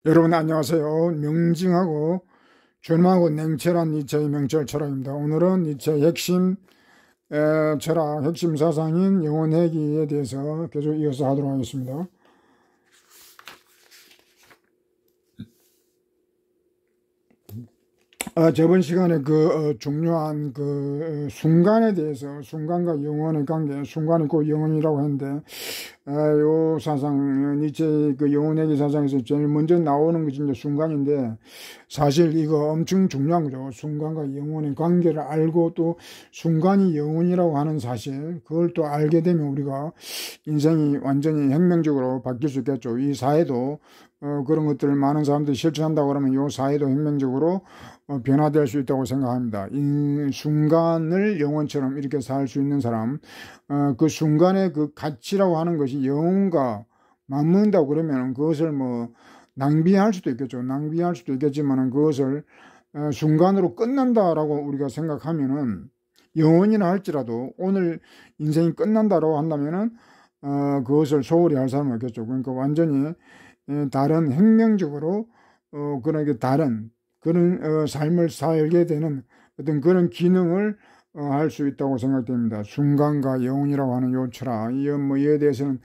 여러분 안녕하세요. 명징하고 준하고 냉철한 니체의 명철 철학입니다. 오늘은 니체의 핵심 철학, 핵심 사상인 영혼회귀에 대해서 계속 이어서 하도록 하겠습니다. 저번 시간에 중요한 순간에 대해서, 순간과 영혼의 관계, 순간이 곧 영혼이라고 했는데, 요 사상, 니체의 영혼회귀 사상에서 제일 먼저 나오는 것이 이제 순간인데, 사실 이거 엄청 중요한 거죠. 순간과 영혼의 관계를 알고 또 순간이 영혼이라고 하는 사실, 그걸 또 알게 되면 우리가 인생이 완전히 혁명적으로 바뀔 수 있겠죠. 이 사회도 그런 것들을 많은 사람들이 실천한다고 그러면 이 사회도 혁명적으로 변화될 수 있다고 생각합니다. 이 순간을 영혼처럼 이렇게 살 수 있는 사람, 그 순간의 그 가치라고 하는 것이 영혼과 맞문다고 그러면 그것을 낭비할 수도 있겠죠. 낭비할 수도 있겠지만은 그것을 순간으로 끝난다라고 우리가 생각하면은 영혼이나 할지라도 오늘 인생이 끝난다라고 한다면은 그것을 소홀히 할 사람은 없겠죠. 그러니까 완전히 다른 혁명적으로 그런 다른 그런 삶을 살게 되는 어떤 그런 기능을 할 수 있다고 생각됩니다. 순간과 영혼이라고 하는 요 철학, 이에 대해서는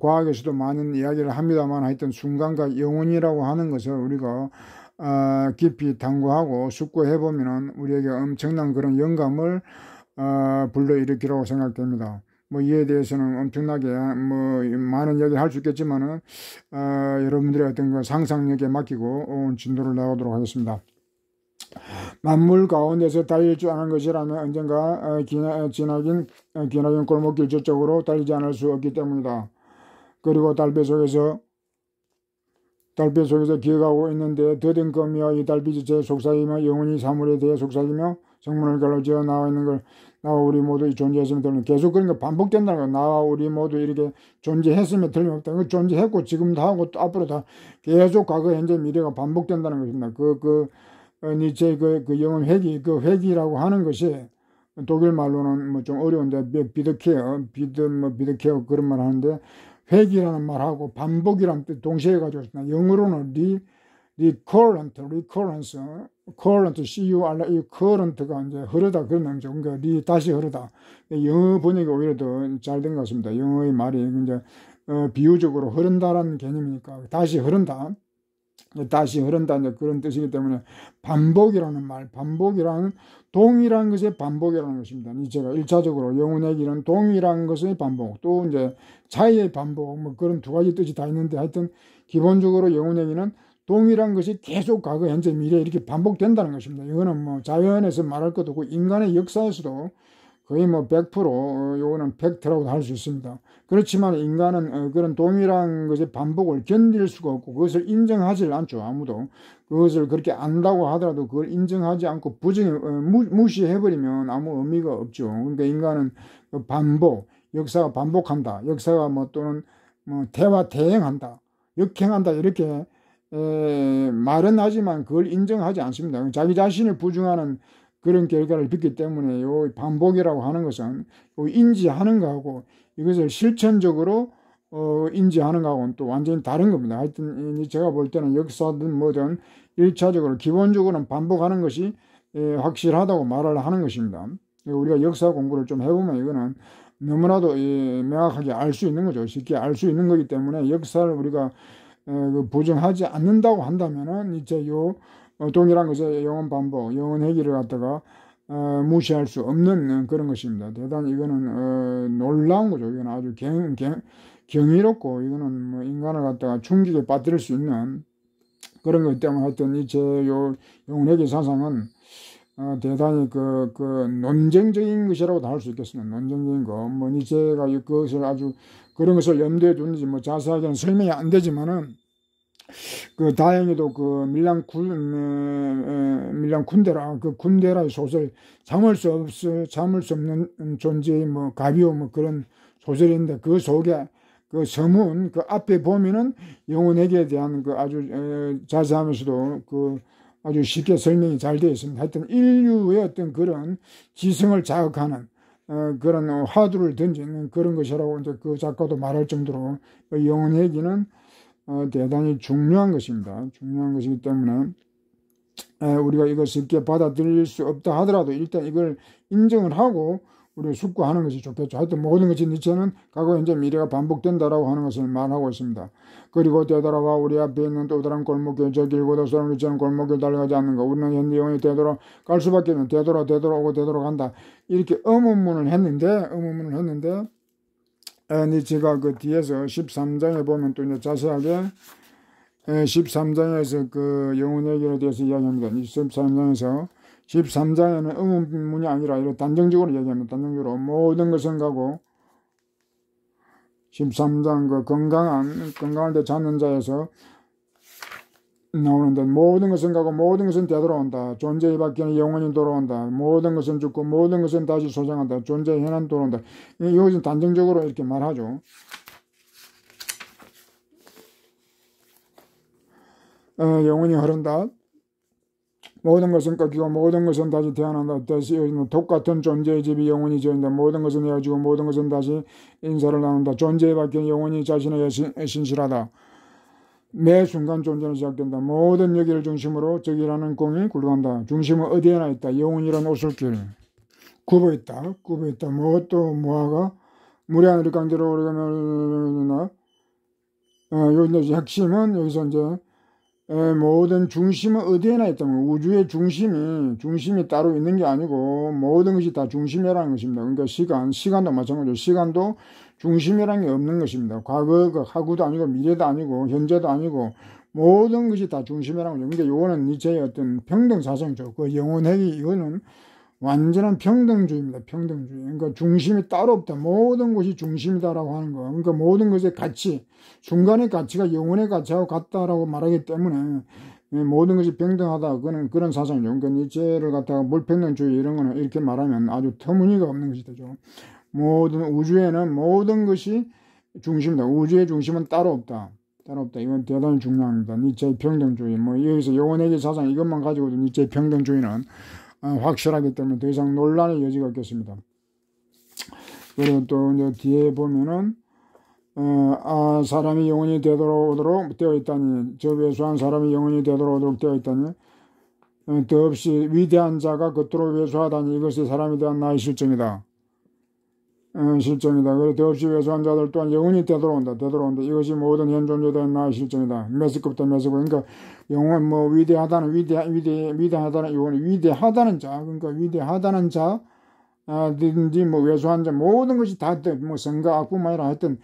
과학에서도 많은 이야기를 합니다만 하여튼 순간과 영혼이라고 하는 것을 우리가 깊이 탐구하고 숙고해보면은 우리에게 엄청난 그런 영감을 불러일으키라고 생각됩니다. 이에 대해서는 엄청나게 많은 이야기를 할 수 있겠지만은 여러분들의 어떤 그 상상력에 맡기고 진도를 나가도록 하겠습니다. 만물 가운데서 달릴 줄 아는 것이라면 언젠가 기나긴 골목길 저쪽으로 달리지 않을 수 없기 때문이다. 그리고 달빛 속에서 기어가고 있는데 더듬거며 이 달빛이 제 속삭이며 영원히 사물에 대해 속삭이며 성문을 갈라지어 나와 있는 걸 나와 우리 모두 존재했으면 틀림. 계속 그런 게 반복된다는 거야. 나와 우리 모두 이렇게 존재했으면 틀림없다. 그 존재했고 지금도 하고 또 앞으로 다 계속 과거, 현재, 미래가 반복된다는 것입니다. 니체 영혼 회귀, 회귀라고 하는 것이 독일 말로는 좀 어려운데 비드케어 그런 말 하는데 회귀라는 말하고 반복이라는 뜻 동시에 가지고 있습니다. 영어로는 recurrence, C-U-R-E, current가 이제 흐르다 그런 의미죠. 그러니까 다시 흐르다. 영어 번역이 오히려 더 잘 된 것 같습니다. 영어의 말이 이제 비유적으로 흐른다라는 개념이니까 다시 흐른다. 다시 흐른다 이제 그런 뜻이기 때문에 반복이라는 말, 반복이라는 동일한 것의 반복이라는 것입니다. 제가 1차적으로 영혼회귀는 동일한 것의 반복, 또 이제 차이의 반복, 그런 두 가지 뜻이 다 있는데 하여튼 기본적으로 영혼회귀는 동일한 것이 계속 과거, 현재, 미래 이렇게 반복된다는 것입니다. 이거는 자연에서 말할 것도 없고 인간의 역사에서도 거의 100% 요거는 팩트라고 할 수 있습니다. 그렇지만 인간은 그런 동일한 것의 반복을 견딜 수가 없고 그것을 인정하지 않죠. 아무도 그것을 그렇게 안다고 하더라도 그걸 인정하지 않고 무시해버리면 아무 의미가 없죠. 그러니까 인간은 반복, 역사가 반복한다, 역사가 또는 대행한다, 역행한다 이렇게 말은 하지만 그걸 인정하지 않습니다. 자기 자신을 부정하는 그런 결과를 빚기 때문에 요 반복이라고 하는 것은 인지하는 거하고 이것을 실천적으로 인지하는 거하고는 또 완전히 다른 겁니다. 하여튼 제가 볼 때는 역사든 뭐든 1차적으로 기본적으로는 반복하는 것이 확실하다고 말을 하는 것입니다. 우리가 역사 공부를 좀 해보면 이거는 너무나도 명확하게 알 수 있는 거죠. 쉽게 알 수 있는 거기 때문에 역사를 우리가 부정하지 않는다고 한다면은 이제 동일한 것의 영혼 반복, 영혼 회귀를 갖다가 무시할 수 없는 그런 것입니다. 대단히 이거는 놀라운 거죠. 이거는 아주 경이롭고 이거는 인간을 갖다가 충격에 빠뜨릴 수 있는 그런 것 때문에 하여튼 영혼 회귀 사상은 대단히 논쟁적인 것이라고도 할 수 있겠습니다. 논쟁적인 거. 니체가 그것을 아주 그런 것을 염두에 두는지 자세하게는 설명이 안 되지만은 다행히도 밀란 쿤데라 쿤데라의 소설 잠을 수 없는 존재의 가비오 그런 소설인데 그 속에 그 서문 앞에 보면은 영혼에게 대한 아주 자세하면서도 아주 쉽게 설명이 잘 되어 있습니다. 하여튼 인류의 어떤 그런 지성을 자극하는 그런 화두를 던지는 그런 것이라고 이제 그 작가도 말할 정도로 영혼의 얘기는 대단히 중요한 것입니다. 중요한 것이기 때문에 우리가 이걸 쉽게 받아들일 수 없다 하더라도 일단 이걸 인정을 하고 우리가 숙고하는 것이 좋겠죠. 하여튼 모든 것이 니체는 과거, 현재, 미래가 반복된다라고 하는 것을 말하고 있습니다. 그리고 되돌아와 우리 앞에 있는 또 다른 골목길, 저 길보다 소름 끼치는 골목길 달려가지 않는 것. 우리는 현대 영혼이 되돌아갈 수밖에 없는, 되돌아오고 되돌아간다. 이렇게 의문문을 했는데 니체가 그 뒤에서 13장에 보면 또 이제 자세하게 13장에서 그 영혼의 얘기에 대해서 이야기합니다. 13장에는 의문문이 아니라 이렇게 단정적으로 얘기합니다. 단정적으로 모든 것은 가고 13장 그 건강할 때 찾는 자에서 나오는데 모든 것은 가고 모든 것은 되돌아온다. 존재의 바뀌는 영혼이 돌아온다. 모든 것은 죽고 모든 것은 다시 소생한다. 존재의 현안 돌아온다. 이것은 단정적으로 이렇게 말하죠. 영혼이 흐른다. 모든 것은 꺾이고 모든 것은 다시 태어난다. 똑같은 존재의 집이 영혼이 지은다. 모든 것은 헤어지고 모든 것은 다시 인사를 나눈다. 존재에 바뀐 영혼이 자신에게 신실하다. 매 순간 존재는 시작된다. 모든 여기를 중심으로 저기라는 공이 굴러간다. 중심은 어디에나 있다. 영혼이란 오솔길 굽어있다. 무엇도 무화가 무례한 강제로 오르가면 여기 핵심은 여기서 이제 모든 중심은 어디에나 있다면 우주의 중심이 따로 있는 게 아니고 모든 것이 다 중심이라는 것입니다. 그러니까 시간도 마찬가지로 시간도 중심이라는 게 없는 것입니다. 과거가 하구도 아니고 미래도 아니고 현재도 아니고 모든 것이 다 중심이라는 거죠. 그러니까 이거는 니체의 어떤 평등 사상이죠. 그 영혼회의 이거는 완전한 평등주의입니다. 평등주의. 그러니까 중심이 따로 없다. 모든 것이 중심이다라고 하는 거. 그러니까 모든 것의 가치, 순간의 가치가 영혼의 가치하고 같다라고 말하기 때문에 모든 것이 평등하다. 그런 사상이죠. 그러니까 니체를 갖다가 물평등주의 이런 거는 이렇게 말하면 아주 터무니가 없는 것이 되죠. 우주에는 모든 것이 중심이다. 우주의 중심은 따로 없다. 이건 대단히 중요합니다. 니체의 평등주의. 여기서 영혼회의 사상 이것만 가지고도 니체의 평등주의는 확실하기 때문에 더 이상 논란의 여지가 없겠습니다. 그리고 또 이제 뒤에 보면은 사람이 영원히 되돌아오도록 되어 있다니 저 외소한 사람이 영원히 되돌아오도록 되어 있다니 더없이 위대한 자가 겉으로 외소하다니 이것이 사람에 대한 나의 실정이다. 그리고 더없이 외소한 자들 또한 영원히 되돌아온다. 이것이 모든 현 존재에 대한 나의 실정이다. 메스급다. 그러니까 영원 위대하다는 이거는 위대하다는 자. 그러니까 위대하다는 자, 외소한 자 모든 것이 다 선과 악뿐만 아니라 하여튼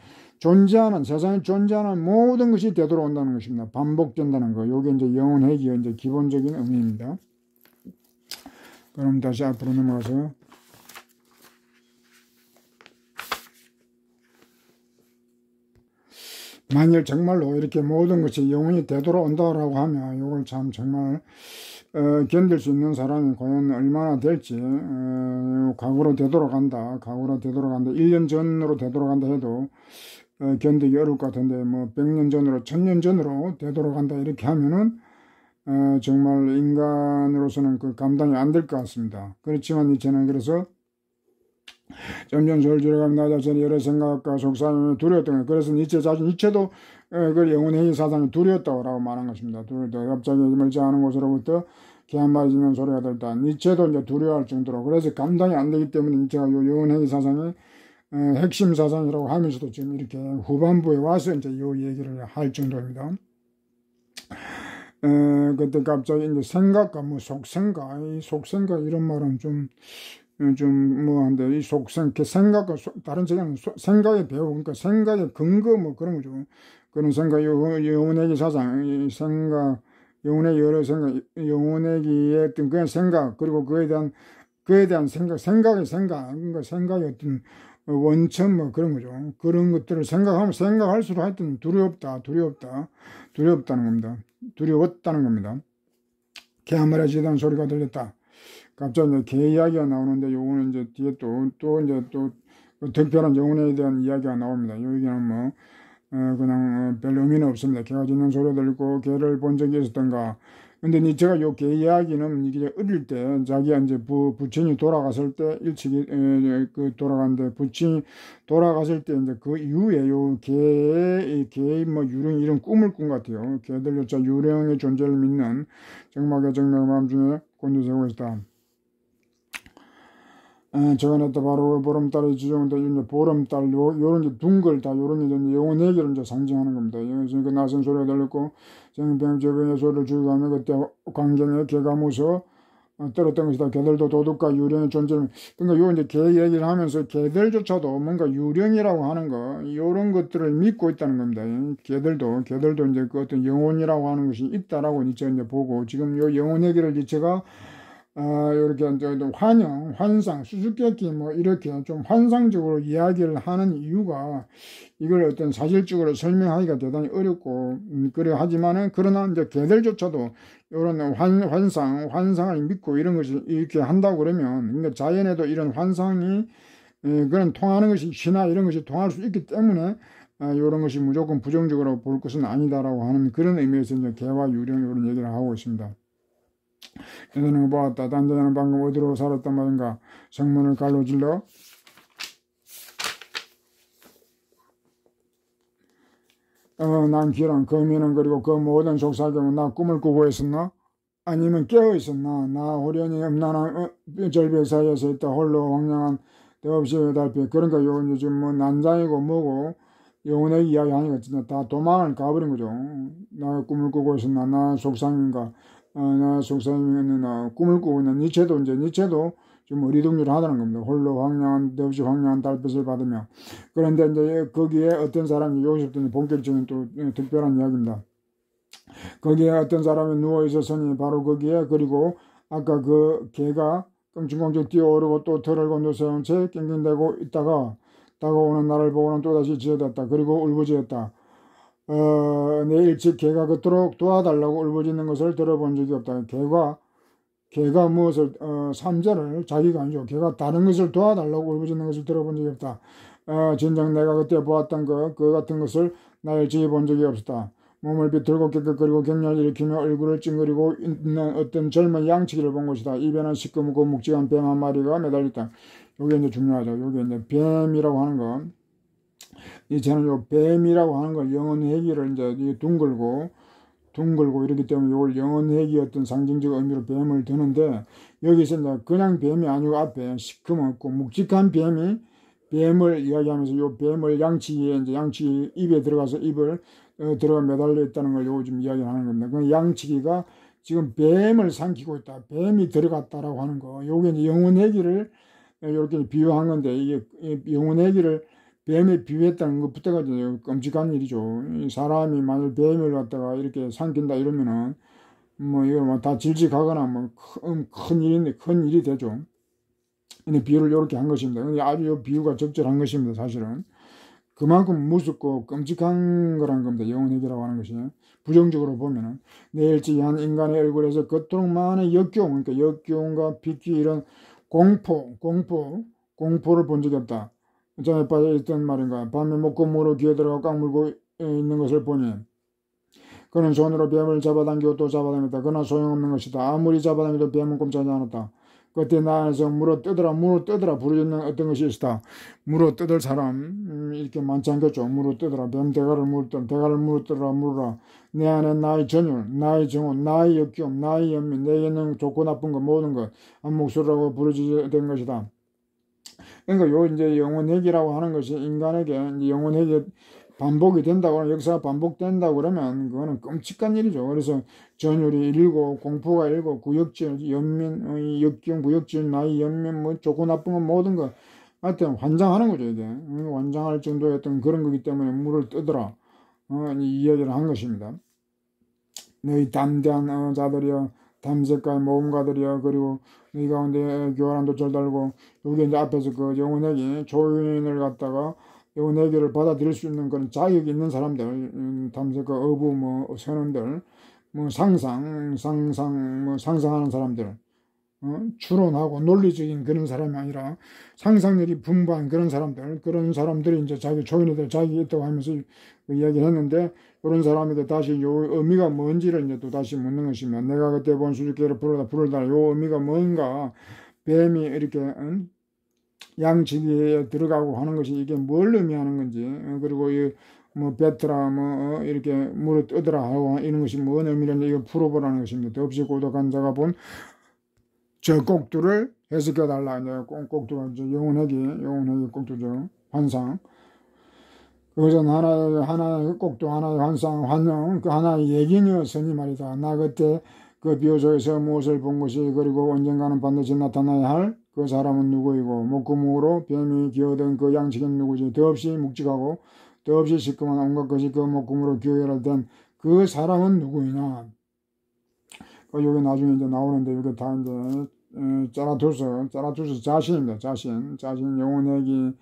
세상에 존재하는 모든 것이 되돌아온다는 것입니다. 반복된다는 거. 요게 이제 영혼회귀의 이제 기본적인 의미입니다. 그럼 다시 앞으로 넘어가서 만일 정말로 이렇게 모든 것이 영원히 되돌아온다라고 하면 이걸 참 정말 견딜 수 있는 사람이 과연 얼마나 될지. 과거로 되돌아간다 1년 전으로 되돌아간다 해도 견디기 어려울 것 같은데 100년 전으로 1000년 전으로 되돌아간다 이렇게 하면은 정말 인간으로서는 그 감당이 안 될 것 같습니다. 그렇지만 니체는 그래서 점점 졸지러가면 나 자신이 여러 생각과 속상함을 두려웠던 거예요. 그래서 니체도 그 영혼회의 사상이 두려웠다고 말한 것입니다. 갑자기 멀지 않은 곳으로부터 개 한 마리 짖는 소리가 들었다. 니체도 이제 두려워할 정도로. 그래서 감당이 안 되기 때문에 니체가 요 영혼회의 사상의 핵심 사상이라고 하면서도 지금 이렇게 후반부에 와서 이제 요 얘기를 할 정도입니다. 그때 갑자기 이제 생각과 속생각 이런 말은 한데 이 생각과 다른 책에는 생각의 배우 그러니까 생각의 근거 그런 거죠. 그런 생각 영혼회귀 사상 영혼의 여러 생각 영혼회귀의 어떤 그런 생각 그리고 그에 대한 생각의 그러니까 생각의 어떤 원천 그런 거죠. 그런 것들을 생각할수록 하여튼 두렵다는 겁니다. 두려웠다는 겁니다. 개 한 마리 짖는 소리가 들렸다. 갑자기 개 이야기가 나오는데 요거는 이제 뒤에 또 특별한 영혼에 대한 이야기가 나옵니다. 여기는 그냥 별 의미는 없습니다. 개가 짖는 소리 들리고 개를 본 적이 있었던가. 근데 제가 요 개 이야기는 이게 어릴 때 자기가 이제 부친이 돌아갔을 때 일찍이 돌아갔는데 부친이 돌아갔을 때 이제 그 이후에 요 개의 뭐 유령 이런 꿈을 꾼 것 같아요. 개들조차 유령의 존재를 믿는 정막의 정맥 마음 중에 곤두세우고 있다. 저번에도 바로 보름달이 지정돼 이제 보름달 요런 게 둥글 다 요런 게 이제 영혼 해결을 이제 상징하는 겁니다. 여기서 그 낯선 소리가 들렸고 정병 저병의 소리를 죽여가며 그때 광경에 개가 무서 떨었던 것이다. 개들도 도둑과 유령의 존재를 그러니까 요 이제 개 얘기를 하면서 개들조차도 뭔가 유령이라고 하는 거 요런 것들을 믿고 있다는 겁니다. 개들도 이제 그 어떤 영혼이라고 하는 것이 있다라고 이제 보고 지금 요 영혼 해결을 제가 이렇게 환상, 수수께끼 뭐 이렇게 좀 환상적으로 이야기를 하는 이유가 이걸 어떤 사실적으로 설명하기가 대단히 어렵고 그래 하지만은 그러나 이제 개들조차도 이런 환상을 믿고 이런 것이 이렇게 한다고 그러면 그러니까 자연에도 이런 환상이 그런 통하는 것이 신화 이런 것이 통할 수 있기 때문에 이런 것이 무조건 부정적으로 볼 것은 아니다라고 하는 그런 의미에서 이제 개와 유령 이런 얘기를 하고 있습니다. 예전에 보았다. 단자는 방금 어디로 살았단 말인가. 성문을 갈로질러 난 기랑 거미는 그리고 그 모든 속삭임은 나 꿈을 꾸고 있었나? 아니면 깨어 있었나? 나 호련히 음란한 절벽 사이에서 있다 홀로 황량한 대없이 달빛. 그러니까 요 요즘 뭐 난장이고 뭐고 영혼의 이야기 하니까 진짜 다 도망을 가버린 거죠. 나 꿈을 꾸고 있었나? 나 속상인가? 나 속상이면 꿈을 꾸고 있는 니체도 좀 어리둥절 하다는 겁니다. 홀로 황량한 대없이 황량한 달빛을 받으며. 그런데 이제 거기에 어떤 사람이 여기서부터 본격적인 또 특별한 이야기입니다. 거기에 어떤 사람이 누워 있었으니 바로 거기에 그리고 아까 그 개가 껑충껑충 뛰어오르고 또 털을 건너세운 채 낑낑대고 있다가 다가오는 나를 보고는 또다시 지어댔다. 그리고 울부짖었다. 내 일찍 개가 그토록 도와달라고 울부짖는 것을 들어본 적이 없다. 개가 무엇을 삼자를 자기가 아니죠. 개가 다른 것을 도와달라고 울부짖는 것을 들어본 적이 없다. 진정 내가 그때 보았던 그 같은 것을 나 일찍이 본 적이 없었다. 몸을 비틀고 깨끗거리고 격렬히 일으키며 얼굴을 찡그리고 있는 어떤 젊은 양치기를 본 것이다. 입에는 시커멓고 묵직한 뱀 한 마리가 매달렸다. 요게 이제 중요하죠. 요게 이제 뱀이라고 하는 건 저는 요 뱀이라고 하는 걸 영혼 회귀를 이제 둥글고 이렇기 때문에 요걸 영혼 회귀 어떤 상징적 의미로 뱀을 드는데 여기서 이제 그냥 뱀이 아니고 앞에 시커멓고 묵직한 뱀을 이야기하면서 요 뱀을 양치기에 이제 양치 입에 들어가서 입을 들어가 매달려 있다는 걸 요즘 이야기하는 겁니다. 그 양치기가 지금 뱀을 삼키고 있다. 뱀이 들어갔다라고 하는 거. 요게 이제 영혼 회귀를 이렇게 비유한 건데 이게 영혼 회귀를 뱀에 비유했다는 것부터가 이제 끔찍한 일이죠. 사람이 만일 뱀을 갖다가 이렇게 삼킨다 이러면은 뭐 이거 뭐 다 질직하거나 뭐 큰 일인데 큰 일이 되죠. 근데 비유를 이렇게 한 것입니다. 근데 아주 이 비유가 적절한 것입니다. 사실은 그만큼 무섭고 끔찍한 거란 겁니다. 영혼회귀라고 하는 것이 부정적으로 보면은 내일찍이 한 인간의 얼굴에서 그토록 많은 역겨움, 그러니까 역겨움과 비기 이런 공포를 본 적이 없다. 전에 빠져있던 말인가. 밤에 목구멍으로 귀에 들어가 꽉 물고 있는 것을 보니 그는 손으로 뱀을 잡아당기고 또 잡아당겼다. 그러나 소용없는 것이다. 아무리 잡아당겨도 뱀은 꼼짝하지 않았다. 그때 나 안에서 물어 뜯으라 부르짖는 어떤 것이 있었다. 물어 뜯을 사람 이렇게 많지 않겠죠. 물어 뜯으라. 뱀 대가를 물어뜯으라 물으라. 내 안에 나의 전율, 나의 정원, 나의 역경, 나의 연민, 내 있는 좋고 나쁜 것 모든 것 한 목소리라고 부르짖는 것이다. 그러니까 요 이제 영혼회귀라고 하는 것이 인간에게 이제 영혼회귀 반복이 된다고 역사가 반복된다고 그러면 그거는 끔찍한 일이죠. 그래서 전율이 일고 공포가 일고 구역질, 연민, 역경, 구역질, 나이, 연민, 뭐 좋고 나쁜 건 모든 거 하여튼 환장하는 거죠. 이게 환장할 정도의 어떤 그런 거기 때문에 물을 뜨더라 이 이야기를 한 것입니다. 너희 담대한 자들이여 탐색가의 모험가들이여 그리고 너희 가운데 교활한 도철 달고 여기 이제 앞에서 그 영혼회귀 조인을 갖다가 영혼회귀를 받아들일 수 있는 그런 자격이 있는 사람들 탐색가 어부 뭐 선원들 뭐 상상하는 사람들 추론하고 논리적인 그런 사람이 아니라 상상력이 풍부한 그런 사람들이 이제 자기 초인애들 자기 있다고 하면서 그 이야기를 했는데, 그런 사람에게 다시 요 의미가 뭔지를 이제 또 다시 묻는 것입니다. 내가 그때 본 수수께끼를 부르다 요 의미가 뭔가, 뱀이 이렇게 양치기에 들어가고 하는 것이 이게 뭘 의미하는 건지, 그리고 뭐 뱉으라 뭐 이렇게 물을 뜨더라 하고 이런 것이 뭔 의미인지 이걸 풀어보라는 것입니다. 더없이 고독한 자가 본 저 꼭두를 해석해 달라. 이제 꼭두가 영혼회기 꼭두죠. 환상. 그것은 하나의 꼭두, 하나의 환상, 환영, 그 하나의 얘기니었으니 말이다. 나 그때 그 비유소에서 무엇을 본 것이, 그리고 언젠가는 반드시 나타나야 할 그 사람은 누구이고, 목구멍으로 뱀이 기어든 그 양치기는 누구지. 더없이 묵직하고 더없이 시커먼 온갖 것이 그 목구멍으로 기어된 그 사람은 누구이냐. 여기 나중에 이제 나오는데, 이게 다 이제 짜라투스 자신입니다. 자신 영혼회기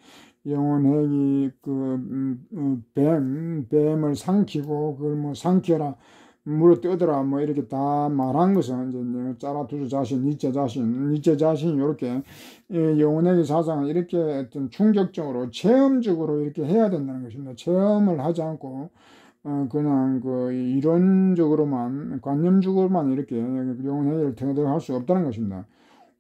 뱀을 삼키고 그걸 뭐 삼켜라 물어 뜯어라 뭐 이렇게 다 말한 것은 이제 짜라투스 자신, 니체 자신이 이렇게 영혼회기 사상을 이렇게 어떤 충격적으로 체험적으로 이렇게 해야 된다는 것입니다. 체험을 하지 않고 그냥 그 이론적으로만 관념적으로만 이렇게 영혼회기를 들어갈 수 없다는 것입니다.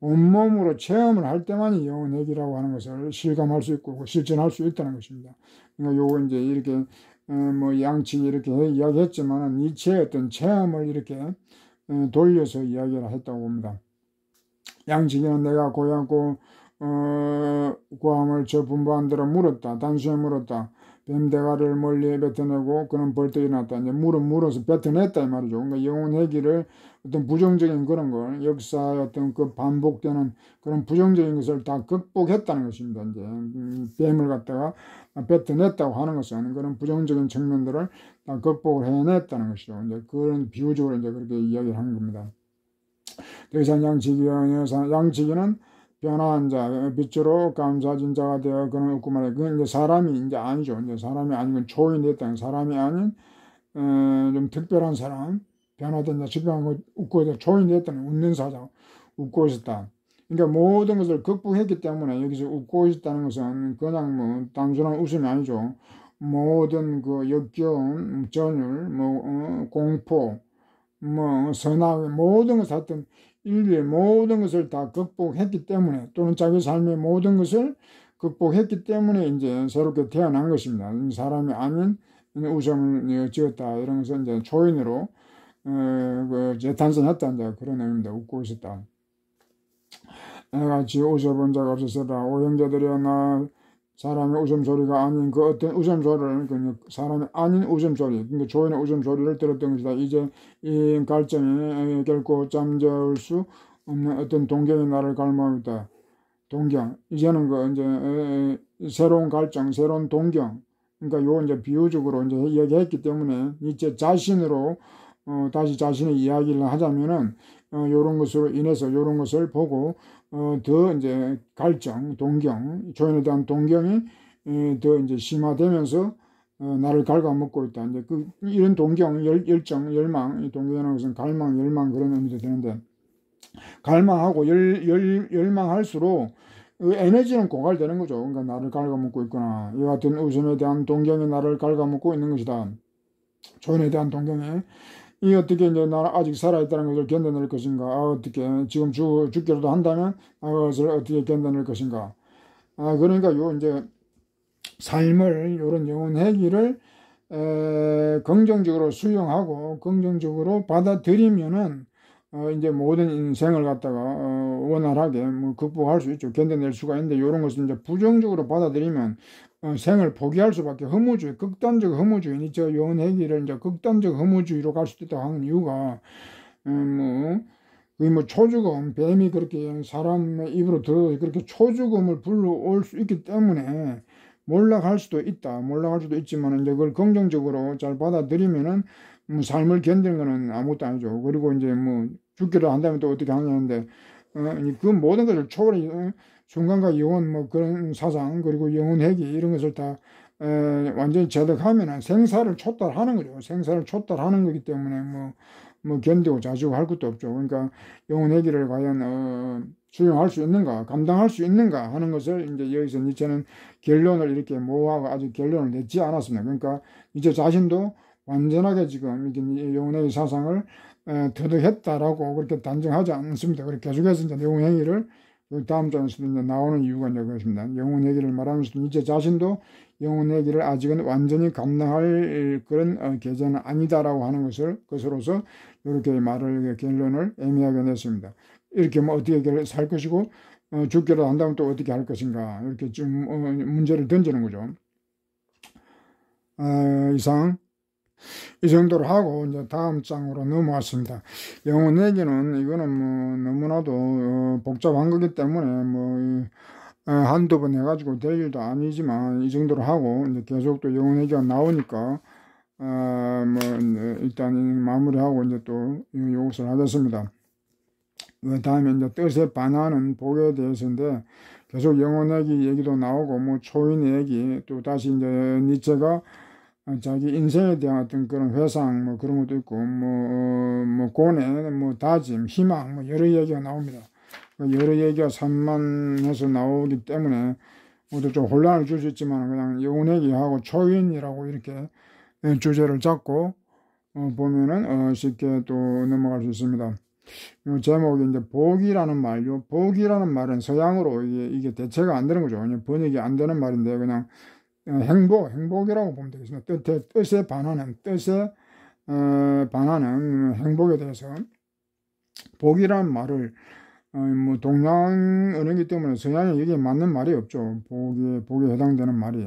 온몸으로 체험을 할 때만이 영혼회기라고 하는 것을 실감할 수 있고 실천할 수 있다는 것입니다. 그러니까 요거 이제 이렇게 뭐 양측이 이렇게 이야기했지만은 니체의 어떤 체험을 이렇게 돌려서 이야기를 했다고 봅니다. 양측이는 내가 고향고 고함을 저 분부한대로 물었다. 단순히 물었다. 뱀대가를 멀리 뱉어내고 그런 벌떡이 났다. 이제 물어서 뱉어냈다 이 말이죠. 그러니까 영혼회기를 어떤 부정적인 그런 걸, 역사의 어떤 그 반복되는 그런 부정적인 것을 다 극복했다는 것입니다. 이제 뱀을 갖다가 뱉어냈다고 하는 것은 그런 부정적인 측면들을 다 극복을 해냈다는 것이죠. 이제 그런 비유적으로 이제 그렇게 이야기를 하는 겁니다. 더 이상 양치기는 변화한 자, 빛으로 감사진 자가 되어 그는 웃고 말해. 그건 이제 사람이 이제 아니죠. 이제 사람이 아니고 초인이 됐다는 사람이 아닌, 좀 특별한 사람, 변화된 자, 집요한 웃고 있다. 초인이 됐다는 웃는 사자, 웃고 있었다. 그러니까 모든 것을 극복했기 때문에 여기서 웃고 있었다는 것은 그냥 뭐 단순한 웃음이 아니죠. 모든 그 역겨움, 전율, 공포, 선악, 모든 것을 하여튼 인류의 모든 것을 다 극복했기 때문에, 또는 자기 삶의 모든 것을 극복했기 때문에 이제 새롭게 태어난 것입니다. 사람이 아닌 웃음을 지었다. 이런 것은 이제 초인으로 재탄생했다. 이제 그런 의미입니다. 웃고 있었다. 같이 웃어본 자가 없었으라. 오형제들이여, 나 사람의 웃음소리가 아닌 그 어떤 웃음소리를, 사람이 아닌 웃음소리, 그러니까 초인의 웃음소리를 들었던 것이다. 이제 이 갈증이 결코 잠재울 수 없는 어떤 동경이 나를 갈망하다. 동경. 이제는 이제 새로운 갈증, 새로운 동경. 그러니까 요 이제 비유적으로 이제 이야기했기 때문에 이제 자신으로 다시 자신의 이야기를 하자면은 요런 것으로 인해서 요런 것을 보고 더 이제 갈증, 동경, 조인에 대한 동경이 더 이제 심화되면서 나를 갉아먹고 있다. 이제 이런 동경, 열정, 열망, 이 동경이라는 것은 갈망, 열망 그런 의미도 되는데, 갈망하고 열망할수록 그 에너지는 고갈되는 거죠. 그러니까 나를 갉아먹고 있구나. 이 같은 웃음에 대한 동경이 나를 갉아먹고 있는 것이다. 조인에 대한 동경이 이 어떻게 이제 나는 아직 살아있다는 것을 견뎌낼 것인가? 어떻게 지금 죽기라도 한다면 그것을 어떻게 견뎌낼 것인가? 그러니까 요 이제 삶을 요런 영혼회기를 긍정적으로 수용하고 긍정적으로 받아들이면은 이제 모든 인생을 갖다가 원활하게 극복할 수 있죠. 견뎌낼 수가 있는데, 요런 것을 이제 부정적으로 받아들이면 생을 포기할 수밖에, 허무주의, 극단적 허무주의, 저 영혼회기를 이제 극단적 허무주의로 갈 수도 있다고 하는 이유가, 초죽음, 뱀이 그렇게 사람의 입으로 들어서 그렇게 초죽음을 불러올 수 있기 때문에 몰락할 수도 있지만, 이제 그걸 긍정적으로 잘 받아들이면은, 삶을 견디는 거는 아무것도 아니죠. 그리고 이제 죽기로 한다면 또 어떻게 하냐는데, 그 모든 것을 초월해, 순간과 영혼, 그런 사상, 그리고 영혼회기, 이런 것을 다, 완전히 제득하면은 생사를 초월하는 거죠. 생사를 초월하는 거기 때문에, 뭐 견디고 자주고 할 것도 없죠. 그러니까 영혼 얘기를 과연 수용할 수 있는가, 감당할 수 있는가 하는 것을 이제 여기서 니체는 결론을 이렇게 모호하고 아직 결론을 내지 않았습니다. 그러니까 니체 자신도 완전하게 지금 이렇게 영혼의 사상을 터득했다라고 그렇게 단정하지 않습니다. 그렇게 계속해서 이제 영혼 행위를 다음 장에서도 이제 나오는 이유가 이제 그렇습니다. 영혼 얘기를 말하면서 니체 자신도 영혼 얘기를 아직은 완전히 감당할 그런 계제는 아니다라고 하는 것으로서 이렇게 말을 결론을 애매하게 냈습니다. 이렇게 뭐 어떻게 살 것이고 죽기라도 한다면 또 어떻게 할 것인가 이렇게 좀 문제를 던지는 거죠. 이상 이 정도로 하고 이제 다음 장으로 넘어왔습니다. 영혼 얘기는 이거는 뭐 너무나도 복잡한 거기 때문에 뭐 한두 번 해가지고 될 일도 아니지만 이 정도로 하고 이제 계속 또 영혼 얘기가 나오니까 뭐 일단 마무리하고 이제 또 요것을 하겠습니다. 그 다음에 이제 뜻에 반하는 복에 대해서인데 계속 영혼 얘기도 나오고 뭐 초인 얘기 또 다시 이제 니체가 자기 인생에 대한 어떤 그런 회상 뭐 그런 것도 있고 뭐 고뇌 뭐 다짐 희망 뭐 여러 얘기가 나옵니다. 여러 얘기가 산만해서 나오기 때문에 모두 좀 혼란을 줄 수 있지만 그냥 영혼 얘기하고 초인이라고 이렇게 주제를 잡고 보면은 쉽게 또 넘어갈 수 있습니다. 이 제목이 이제 복이라는 말요. 복이라는 말은 서양으로 이게 대체가 안 되는 거죠. 번역이 안 되는 말인데 그냥 행복이라고 보면 되겠습니다. 뜻에 반하는 행복에 대해서 복이라는 말을 뭐 동양 언어이기 때문에 서양에 이게 맞는 말이 없죠. 복에 해당되는 말이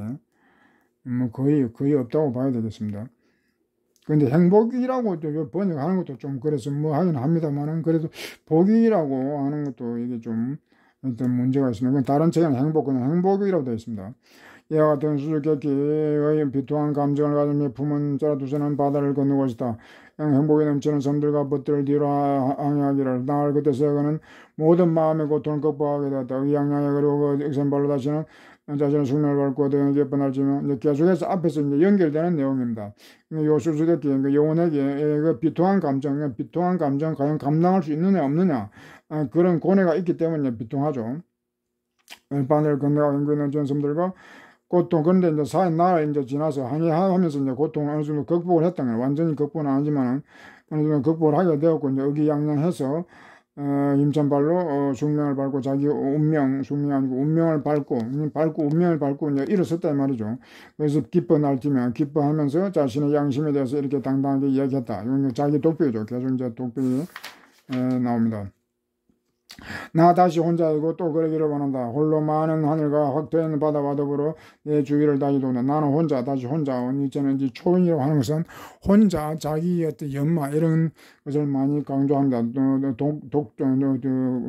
뭐 거의 없다고 봐야 되겠습니다. 근데 행복이라고 또 번역하는 것도 좀 그래서 뭐 하긴 합니다만은 그래도 복이라고 하는 것도 이게 좀 어떤 문제가 있습니다. 다른 책에는 그냥 행복이라고 되어 있습니다. 이와 같은 수수께끼의 비통한 감정을 가진 품은 짜라두세는 바다를 건너고 것이다. 행복에 넘치는 섬들과 벗들을 뒤로 항해하기를 나을 그때서 그는 모든 마음의 고통을 극복하게 되었다. 의양양에 그리고 그 익선발로 다시는 자신의 숙명을 밟고 어떻게 뻔할지며 계속해서 앞에서 이제 연결되는 내용입니다. 요 수수께끼 영혼에게 그 비통한 감정 과연 감당할 수 있느냐 없느냐 그런 고뇌가 있기 때문에 비통하죠. 바다를 건너고 연구에 넘치는 섬들과 고통, 그런데 이제 날을 이제 지나서 항해하면서 이제 고통을 어느 정도 극복을 했던 거예요. 완전히 극복은 아니지만 어느 정도 극복을 하게 되었고, 이제 의기양양해서, 힘찬 발로, 숙명을 밟고 자기 숙명이 아니고 운명을 밟고 운명을 밟고 이제 일어섰단 말이죠. 그래서 기뻐하면서 자신의 양심에 대해서 이렇게 당당하게 이야기했다. 이건 자기 독백이죠. 계속 이제 독백이 나옵니다. 나 다시 혼자이고 또 그러기를 원한다. 홀로 많은 하늘과 확대하는 바다와 더불어 내 주위를 다니도다. 나는 다시 혼자. 이제는 이제 초인이라고 하는 것은 혼자 자기의 어떤 연마 이런 것을 많이 강조합니다.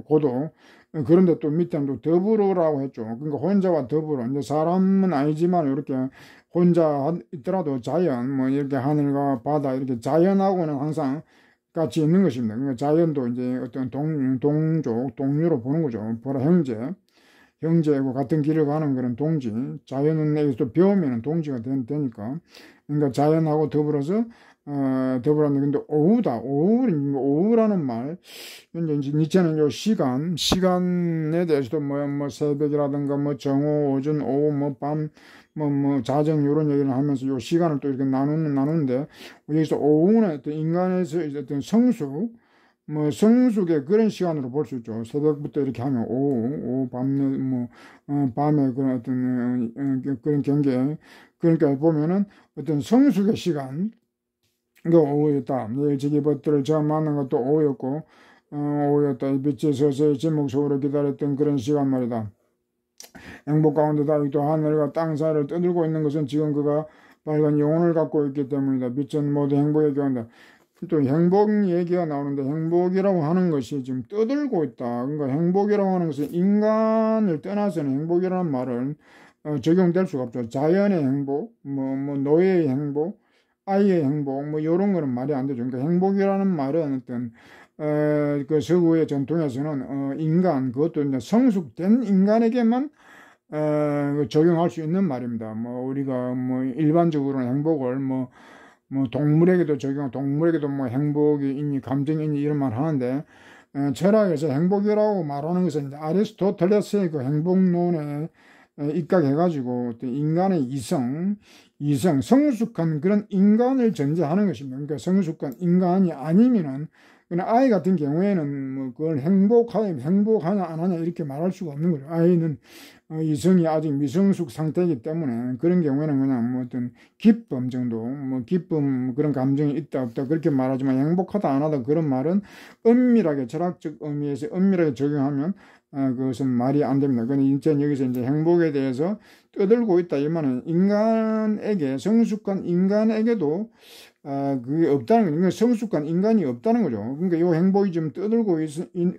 고독. 그런데 또 밑에는 또 더불어라고 했죠. 그러니까 혼자와 더불어. 이제 사람은 아니지만 이렇게 혼자 있더라도 자연, 뭐 이렇게 하늘과 바다 이렇게 자연하고는 항상 같이 있는 것입니다. 그러니까 자연도 이제 어떤 동료로 보는 거죠. 보라 형제하고 같은 길을 가는 그런 동지. 자연은 여기서 배우면 동지가 되니까. 그러니까 자연하고 더불어서, 더불었는데, 근데 오후라는 말, 이제 니체는 요 시간에 대해서도 새벽이라든가 정오, 오전, 오후, 밤, 자정, 이런 얘기를 하면서 요 시간을 또 이렇게 나누는데, 여기서 오후는 어떤 인간에서 어떤 성숙의 그런 시간으로 볼 수 있죠. 새벽부터 이렇게 하면 오후, 밤에 그런 어떤, 그런 경계. 그러니까 보면은 어떤 성숙의 시간, 그 오후였다. 내일 지기 벗들을 처음 만난 것도 오후였고, 오후였다. 이 빛이 서서히 지목 속으로 기다렸던 그런 시간 말이다. 행복 가운데 다윗도 하늘과 땅 사이를 떠들고 있는 것은 지금 그가 빨간 영혼을 갖고 있기 때문이다. 빛은 모두 행복에 교한다. 또 행복 얘기가 나오는데 행복이라고 하는 것이 지금 떠들고 있다. 그러니까 행복이라고 하는 것은 인간을 떠나서는 행복이라는 말은 적용될 수가 없죠. 자연의 행복, 노예의 행복, 아이의 행복, 이런 거는 말이 안 되죠. 그러니까 행복이라는 말은 어떤 그 서구의 전통에서는 인간, 그것도 이제 성숙된 인간에게만 적용할 수 있는 말입니다. 우리가 일반적으로는 행복을 뭐 동물에게도 적용, 동물에게도 뭐 행복이 있니, 감정이 있니 이런 말 하는데, 철학에서 행복이라고 말하는 것은 이제 아리스토텔레스의 그 행복론에 입각해가지고 인간의 이성, 성숙한 그런 인간을 전제하는 것입니다. 그러니까 성숙한 인간이 아니면은 그냥 아이 같은 경우에는 뭐 그걸 행복하냐 안 하냐 이렇게 말할 수가 없는 거죠. 아이는 이성이 아직 미성숙 상태이기 때문에 그런 경우에는 그냥 뭐 어떤 기쁨 정도, 뭐 기쁨 그런 감정이 있다 없다 그렇게 말하지만 행복하다 안 하다 그런 말은 엄밀하게 철학적 의미에서 엄밀하게 적용하면 그것은 말이 안 됩니다. 그런데 이제 여기서 이제 행복에 대해서 떠들고 있다 이 말은 인간에게 성숙한 인간에게도 그게 없다는 거죠. 그러니까 성숙한 인간이 없다는 거죠. 그러니까 이 행복이 좀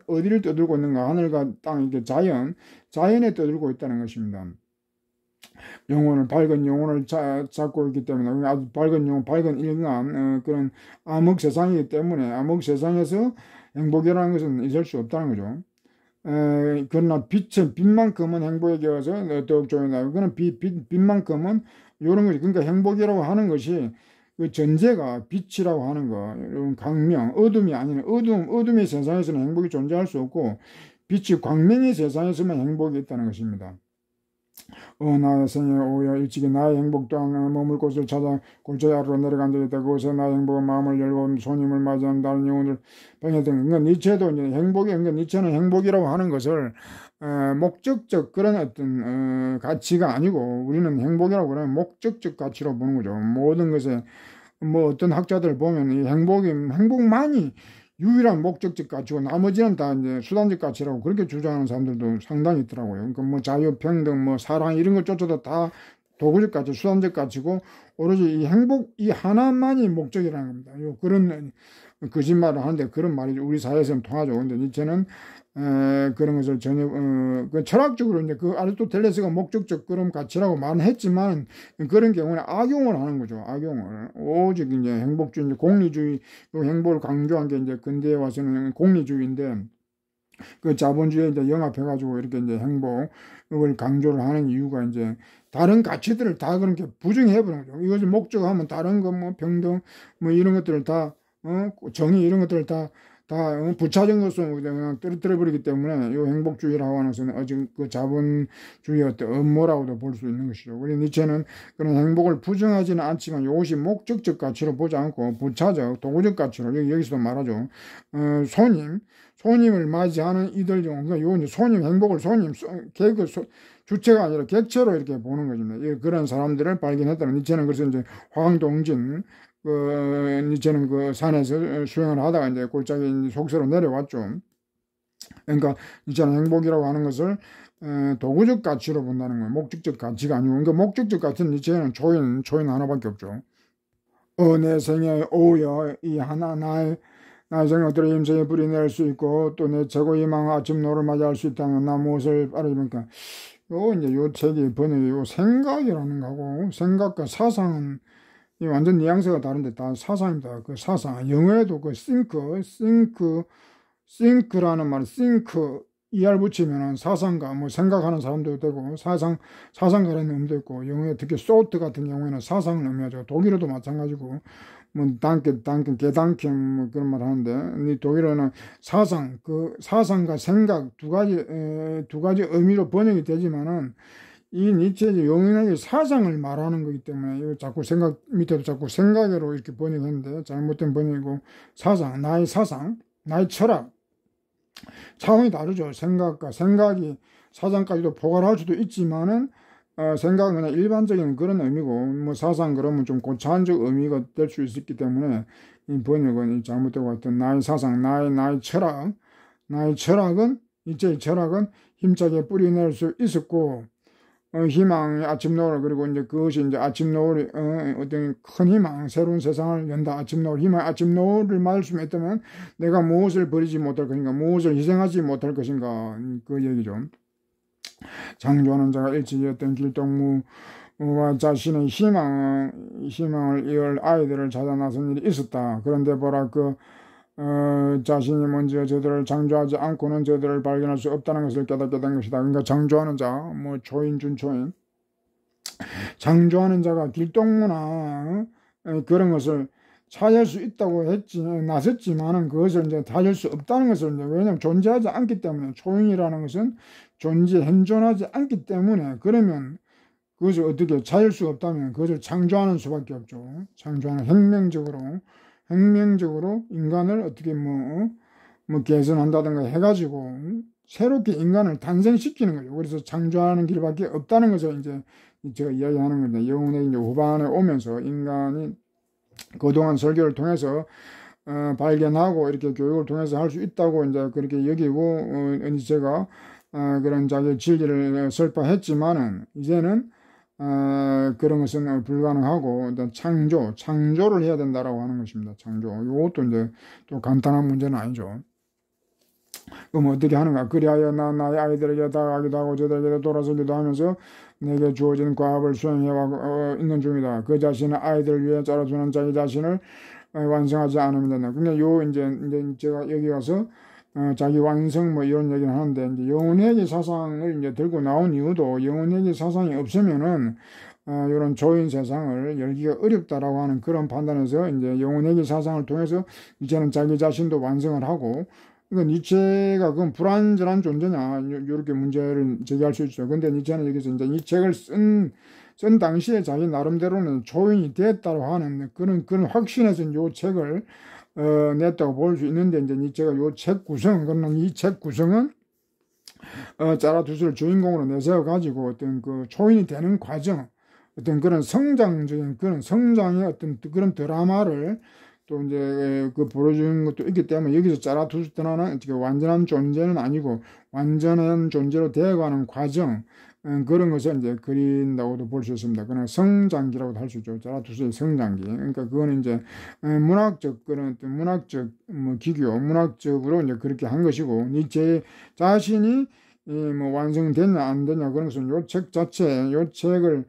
어디를 떠들고 있는가? 하늘과 땅, 이렇게 자연에 떠들고 있다는 것입니다. 밝은 영혼을 잡고 있기 때문에, 아주 밝은 영혼, 밝은 인간, 그런 암흑 세상이기 때문에, 암흑 세상에서 행복이라는 것은 있을 수 없다는 거죠. 그러나 빛만큼은 행복에 겨워서 더욱 좋아요. 그는 빛만큼은 이런 거지. 그러니까 행복이라고 하는 것이 그 전제가 빛이라고 하는 거, 이런 광명, 어둠이 아니라 어둠의 세상에서는 행복이 존재할 수 없고 빛이 광명의 세상에서만 행복이 있다는 것입니다. 나의 생애 오후에 일찍이 나의 행복 또한 머물 곳을 찾아 골짜기 아래로 내려간 적이 있다. 그곳에 나의 행복은 마음을 열고 손님을 맞이하는 다른 영혼을 방해된. 그러니까 니체도 이제 그러니까 니체는 행복이라고 하는 것을 목적적 그런 어떤 가치가 아니고 우리는 행복이라고 그러면 목적적 가치로 보는 거죠. 모든 것에 뭐 어떤 학자들 보면 이 행복만이 유일한 목적적 가치고 나머지는 다 이제 수단적 가치라고 그렇게 주장하는 사람들도 상당히 있더라고요. 그러니까 뭐 자유, 평등, 뭐 사랑 이런 걸 쫓아도 다 도구적 가치, 수단적 가치고 오로지 이 행복 이 하나만이 목적이라는 겁니다. 그런 거짓말을 하는데 그런 말이 우리 사회에서는 통하죠. 근데 니체는 그런 것을 전혀 그 철학적으로 이제 그 아리스토텔레스가 목적적 그런 가치라고 말했지만 그런 경우는 악용을 하는 거죠. 악용을 오직 이제 행복주의, 공리주의, 그 행복을 강조한 게 이제 근대에 와서는 공리주의인데 그 자본주의에 이제 영합해가지고 이렇게 이제 행복을 강조를 하는 이유가 이제 다른 가치들을 다 그렇게 부정해버리는 거죠. 이것을 목적하면 다른 거 뭐 평등 뭐 이런 것들을 다 정의 이런 것들을 다 부차적인 것으로 그냥 떨어뜨려버리기 때문에 이 행복주의라고 하는 것은 아직 그 자본주의의 어떤 음모라고도 볼 수 있는 것이죠. 우리 니체는 그런 행복을 부정하지는 않지만 이것이 목적적 가치로 보지 않고 부차적, 도구적 가치로 여기서도 말하죠. 손님을 맞이하는 이들 중, 그러니까 요 손님, 행복을 주체가 아니라 객체로 이렇게 보는 것입니다. 그런 사람들을 발견했다는 니체는 그래서 이제 황동진, 니체는 그 산에서 수행을 하다가 이제 골짜기 속세로 내려왔죠. 그러니까 니체는 행복이라고 하는 것을 도구적 가치로 본다는 거예요. 목적적 가치가 아니고. 그러니까 목적적 가치는 니체는 초인 하나밖에 없죠. 내 생애 오후여 이 하나 나의 생각들을 임성에 뿌리낼 수 있고 또 내 최고 희망 아침 노를 맞이할 수 있다면 나 무엇을 바라니까 이제 요 책의 번역이 요 생각이라는 거고 생각과 사상은 이 완전 뉘앙스가 다른데 다 사상입니다. 그 사상 영어에도 그 think라는 말 think ER 붙이면은 사상가 뭐 생각하는 사람도 되고 사상가라는 의미도 있고 영어에 특히 thought 같은 경우에는 사상을 의미하죠. 독일어도 마찬가지고 뭐 개단ken 뭐 그런 말 하는데 이 독일어는 사상과 생각 두 가지 의미로 번역이 되지만은 이 니체의 영혼에게 사상을 말하는 거기 때문에 이거 자꾸 밑에도 자꾸 생각으로 이렇게 번역했는데 잘못된 번역이고 나의 철학 차원이 다르죠. 생각이 사상까지도 포괄할 수도 있지만은 생각은 그냥 일반적인 그런 의미고 뭐 사상 그러면 좀 고차원적 의미가 될 수 있기 때문에 이 번역은 잘못되고 하여튼 나의 사상, 나의 철학은 이제 철학은 힘차게 뿌리낼 수 있었고 희망의 아침 노을 그리고 이제 그것이 이제 아침 노을이 어떤 큰 희망 새로운 세상을 연다 아침 노을 희망 아침 노을을 맞을 수 있다면 내가 무엇을 버리지 못할 것인가 무엇을 희생하지 못할 것인가 그 얘기죠. 창조하는 자가 일찍이었던 길동무와 자신의 희망을 이을 아이들을 찾아 나선 일이 있었다. 그런데 보라 자신이 먼저 저들을 창조하지 않고는 저들을 발견할 수 없다는 것을 깨닫게 된 것이다. 그러니까 창조하는 자, 뭐 초인, 준초인, 창조하는 자가 길동무나 그런 것을 찾을 수 있다고 나섰지만은 그것을 이제 찾을 수 없다는 것을 이제 왜냐하면 존재하지 않기 때문에 초인이라는 것은 현존하지 않기 때문에 그러면 그것을 어떻게 찾을 수 없다면 그것을 창조하는 수밖에 없죠. 창조하는 혁명적으로 인간을 어떻게 개선한다든가 해가지고 새롭게 인간을 탄생시키는 거죠. 그래서 창조하는 길밖에 없다는 것을 이제 제가 이야기하는 건데 영혼의 이제 후반에 오면서 인간이 그동안 설교를 통해서 발견하고 이렇게 교육을 통해서 할 수 있다고 이제 그렇게 여기고 제가 그런 자기 진리를 설파했지만은 이제는 그런 것은 불가능하고 일단 창조를 해야 된다라고 하는 것입니다. 창조. 이것도 이제 또 간단한 문제는 아니죠. 그럼 어떻게 하는가? 그리하여 나의 아이들에게 다가기도 하고 저들에게 돌아서기도 하면서 내게 주어진 과업을 수행해 있는 중이다. 그 자신은 아이들을 위해 자라주는 자기 자신을 완성하지 않으면 된다. 그러니까 이제 제가 여기 와서 자기 완성 이런 얘기를 하는데 이제 영혼회귀 사상을 이제 들고 나온 이유도 영혼회귀 사상이 없으면은 이런 조인 세상을 열기가 어렵다라고 하는 그런 판단에서 이제 영혼회귀 사상을 통해서 이제는 자기 자신도 완성을 하고 그러니까 니체가 그건 불완전한 존재냐 이렇게 문제를 제기할 수 있죠. 근데 니체는 여기서 이제 이 책을 쓴 당시에 자기 나름대로는 조인이 됐다고 하는 그런 확신에서 이 책을 냈다고 볼 수 있는데 이제 니체가 이 책 구성 그러나 이 책 구성은 자라투스를 주인공으로 내세워 가지고 어떤 그 초인이 되는 과정 어떤 그런 성장적인 그런 성장의 어떤 그런 드라마를 또 이제 그 보여주는 것도 있기 때문에 여기서 자라투스트라는 완전한 존재는 아니고 완전한 존재로 되어가는 과정 그런 것을 이제 그린다고도 볼 수 있습니다. 그러나 성장기라고도 할 수 있죠. 자라투스의 성장기. 그러니까 그거는 이제 문학적 그런 어떤 문학적 기교 문학적으로 이제 그렇게 한 것이고 니체 자신이 완성됐냐 안 됐냐 그런 것은 요 책 자체 요 책을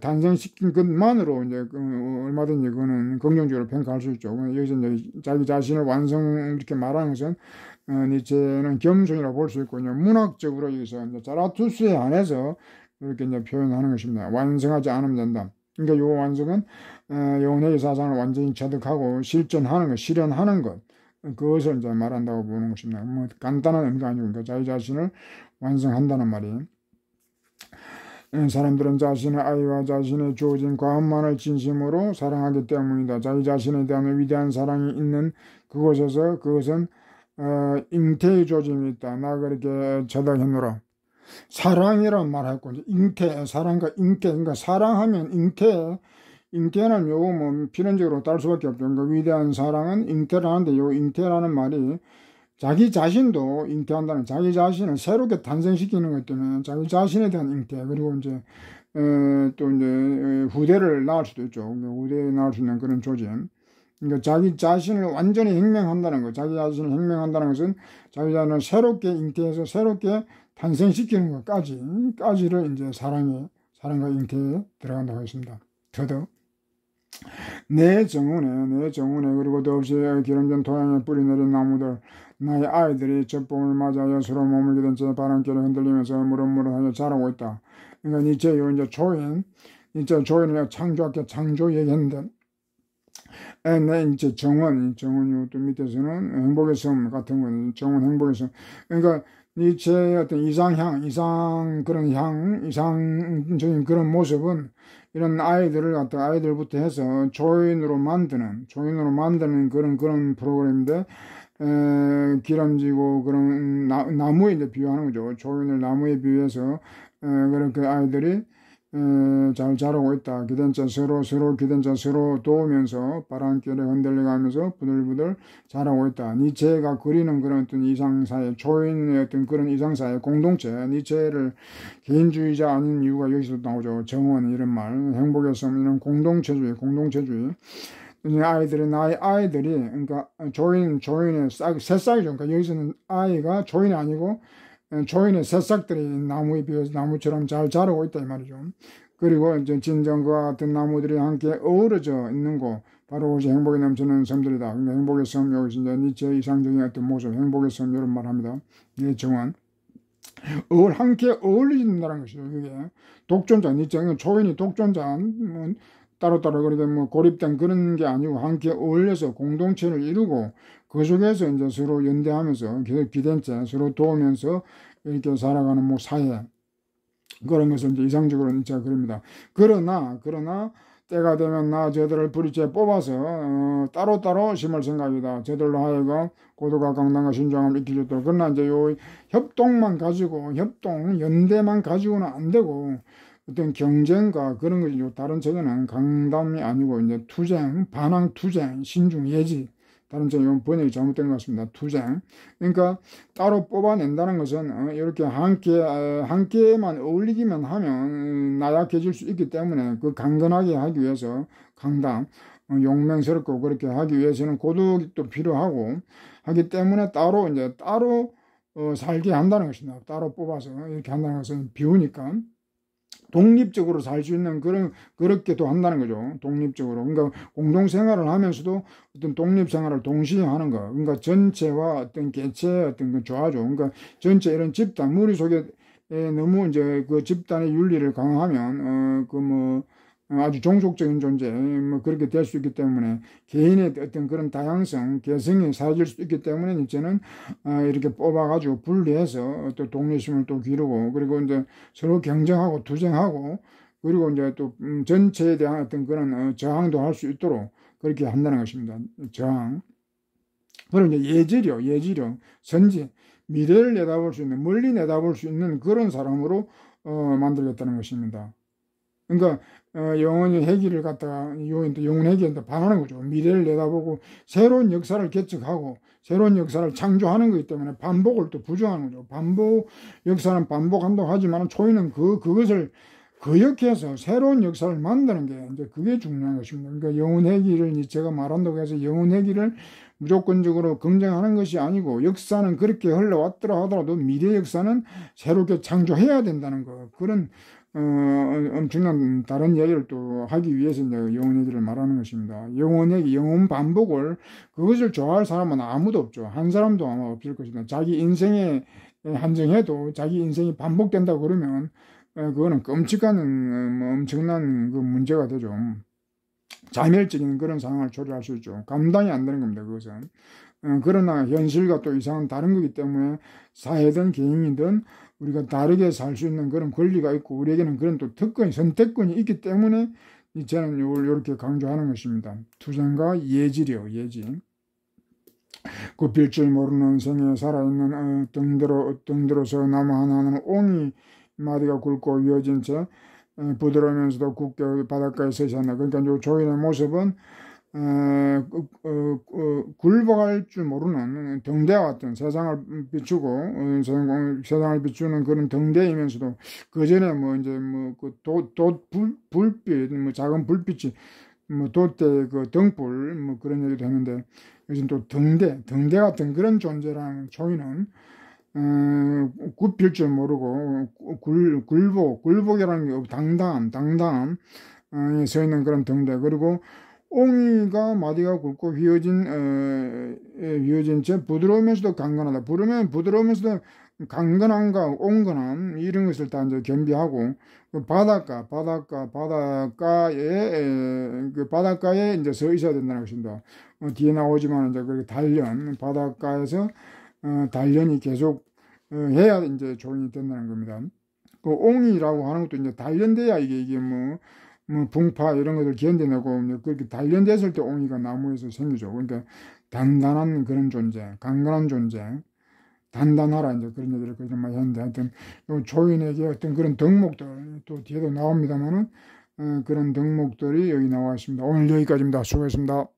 탄생시킨 것만으로 이제 얼마든지 그거는 긍정적으로 평가할 수 있죠. 여기서 이제 자기 자신을 완성 이렇게 말하는 것은 니체는 겸손이라고 볼 수 있고 문학적으로 여기서 이제 자라투스에 한해서 이렇게 이제 표현하는 것입니다. 완성하지 않으면 된다. 그러니까 요 완성은 영혼의 사상을 완전히 체득하고 실전하는 것, 실현하는 것 그것을 이제 말한다고 보는 것입니다. 간단한 의미가 아니고 그러니까 자기 자신을 완성한다는 말이에요. 사람들은 자신의 아이와 자신의 주어진 과업만을 진심으로 사랑하기 때문이다. 자기 자신에 대한 위대한 사랑이 있는 그곳에서 그것은 잉태의 조짐이 있다. 나 그렇게 저당했노라. 사랑이란 말했고 잉태, 사랑과 잉태, 그러니까 사랑하면 잉태는 요거 필연적으로 딸 수밖에 없죠. 그러니까 위대한 사랑은 잉태를 하는데 요 잉태라는 말이 자기 자신도 잉태한다는 자기 자신을 새롭게 탄생시키는 것 때문에 자기 자신에 대한 잉태 그리고 이제 또 이제 후대를 낳을 수도 있죠. 후대에 낳을 수 있는 그런 조짐. 그러니까 자기 자신을 완전히 혁명한다는 것. 자기 자신을 혁명한다는 것은 자기 자신을 새롭게 잉태해서 새롭게 탄생시키는 것까지를 이제 사랑과 잉태에 들어간다고 했습니다. 더더 내 정원에 그리고 더없이 기름진 토양에 뿌리 내린 나무들 나의 아이들이 첫봄을 맞아 여수로 머물게 된 채 바람결에 흔들리면서 무릇무릇하게 자라고 있다. 그러니까 니체요 이제 조인을 창조 얘기했는데 내 이제 정원 또 밑에서는 행복의 섬 같은 거는 정원 행복의 섬. 그러니까 니체의 어떤 이상적인 그런 모습은 이런 아이들을 아이들부터 해서 조인으로 만드는 그런 프로그램인데 기름지고 그런 나무에 이제 비유하는 거죠. 조인을 나무에 비유해서 그렇게 아이들이 잘 자라고 있다. 기댄 자 서로 도우면서 바람결에 흔들려가면서 부들부들 자라고 있다. 니체가 그리는 그런 어떤 이상사회, 초인의 어떤 그런 이상사회, 공동체, 니체를 개인주의자 아닌 이유가 여기서 나오죠. 정원 이런 말, 행복의 섬 이런 공동체주의. 나의 아이들이, 그러니까 조인의 새싹이죠. 그러니까 여기서는 아이가 조인이 아니고 조인의 새싹들이 나무에 비해서 나무처럼 잘 자라고 있다 이 말이죠. 그리고 이제 진정과 같은 나무들이 함께 어우러져 있는 곳 바로 그것이 행복이 넘치는 섬들이다. 그러니까 행복의 섬 여기서 이제 니체의 이상적인 어떤 모습 행복의 섬 이런 말합니다. 이게 정원 함께 어울린다는 것이죠. 이게 독존자 니체는 조인이 독존자 따로따로 그렇게 뭐 고립된 그런 게 아니고 함께 어울려서 공동체를 이루고 그 속에서 이제 서로 연대하면서 계속 기댄째 서로 도우면서 이렇게 살아가는 뭐 사회 그런 것을 이제 이상적으로 이제 그럽니다. 그러나 때가 되면 나 저들을 부리째 뽑아서 따로따로 심을 생각이다. 저들로 하여금 고도가 강단과 신중함을 익히겠도록. 그러나 이제 요 협동만 가지고 연대만 가지고는 안 되고 어떤 경쟁과 그런 것이 다른 책에는 강담이 아니고 이제 투쟁, 반항 투쟁, 신중 예지. 다른 책은 번역이 잘못된 것 같습니다. 투쟁. 그러니까 따로 뽑아낸다는 것은 이렇게 함께만 어울리기만 하면 나약해질 수 있기 때문에 그 강건하게 하기 위해서 강당, 용맹스럽고 그렇게 하기 위해서는 고독도 필요하고 하기 때문에 따로 살게 한다는 것입니다. 따로 뽑아서 이렇게 한다는 것은 비우니까. 독립적으로 살 수 있는 그렇게도 한다는 거죠. 독립적으로. 그러니까 공동생활을 하면서도 어떤 독립생활을 동시에 하는 거. 그러니까 전체와 어떤 개체의 어떤 그 조화죠. 그러니까 전체 이런 집단, 머릿속에 너무 이제 그 집단의 윤리를 강화하면, 아주 종속적인 존재, 뭐 그렇게 될 수 있기 때문에 개인의 어떤 그런 다양성, 개성이 사라질 수 있기 때문에 이제는 이렇게 뽑아가지고 분리해서 또 독립심을 또 기르고 그리고 이제 서로 경쟁하고 투쟁하고 그리고 이제 또 전체에 대한 어떤 그런 저항도 할 수 있도록 그렇게 한다는 것입니다. 저항. 그럼 이제 예지력, 선지, 미래를 내다볼 수 있는, 멀리 내다볼 수 있는 그런 사람으로 만들겠다는 것입니다. 그러니까 영혼의 회귀를 갖다가 영혼 회귀한테 반하는 거죠. 미래를 내다보고 새로운 역사를 개척하고 새로운 역사를 창조하는 거기 때문에 반복을 또 부정하는 거죠. 역사는 반복한다고 하지만 초인은 그것을 거역해서 새로운 역사를 만드는 게 이제 그게 중요한 것입니다. 그러니까 영혼 회귀를 제가 말한다고 해서 영혼 회귀를 무조건적으로 긍정하는 것이 아니고 역사는 그렇게 흘러왔더라 하더라도 미래 역사는 새롭게 창조해야 된다는 거. 그런 엄청난 다른 얘기를 또 하기 위해서 이제 영혼 얘기를 말하는 것입니다. 영혼 얘기, 영혼 반복을 그것을 좋아할 사람은 아무도 없죠. 한 사람도 아마 없을 것입니다. 자기 인생에 한정해도 자기 인생이 반복된다고 그러면 그거는 끔찍한 엄청난 그 문제가 되죠. 자멸적인 그런 상황을 초래할 수 있죠. 감당이 안 되는 겁니다. 그것은. 그러나 현실과 또 이상은 다른 거기 때문에 사회든 개인이든 우리가 다르게 살 수 있는 그런 권리가 있고 우리에게는 그런 또 선택권이 있기 때문에 저는 이렇게 강조하는 것입니다. 투쟁과 예지력, 예지. 굽힐 줄 모르는 생에 살아있는 등대로서 나무 하나하나는 옹이 마디가 굵고 위어진 채 부드러우면서도 굳게 바닷가에 서시한다. 그러니까 이 조인의 모습은 굴복할 줄 모르는 등대와 같은 세상을 비추고 세상을 비추는 그런 등대이면서도 그 전에 불빛 작은 불빛이 돛대 그 등불 그런 얘기도 했는데 요즘 또 등대 같은 그런 존재라는 조인은 굽힐 줄 모르고 굴복이라는 게 당당함 서 있는 그런 등대. 그리고 옹이가 마디가 굵고 휘어진 채 부드러우면서도 강건하다. 부드러우면서도 강건함과 온건함 이런 것을 다 이제 겸비하고 바닷가에 이제 서 있어야 된다는 것입니다. 뒤에 나오지만 이제 그렇게 바닷가에서 단련이 계속 해야 이제 조인이 된다는 겁니다. 그 옹이라고 하는 것도 이제 단련돼야 이게 풍파 이런 것을 견뎌내고 그렇게 단련됐을 때 옹이가 나무에서 생기죠. 그러니까 단단한 그런 존재, 강건한 존재, 단단하라 이제 그런 얘기를 그좀 많이 했는데 하여튼 요 조인에게 어떤 그런 덕목들 또 뒤에도 나옵니다만은 그런 덕목들이 여기 나와 있습니다. 오늘 여기까지입니다. 수고했습니다.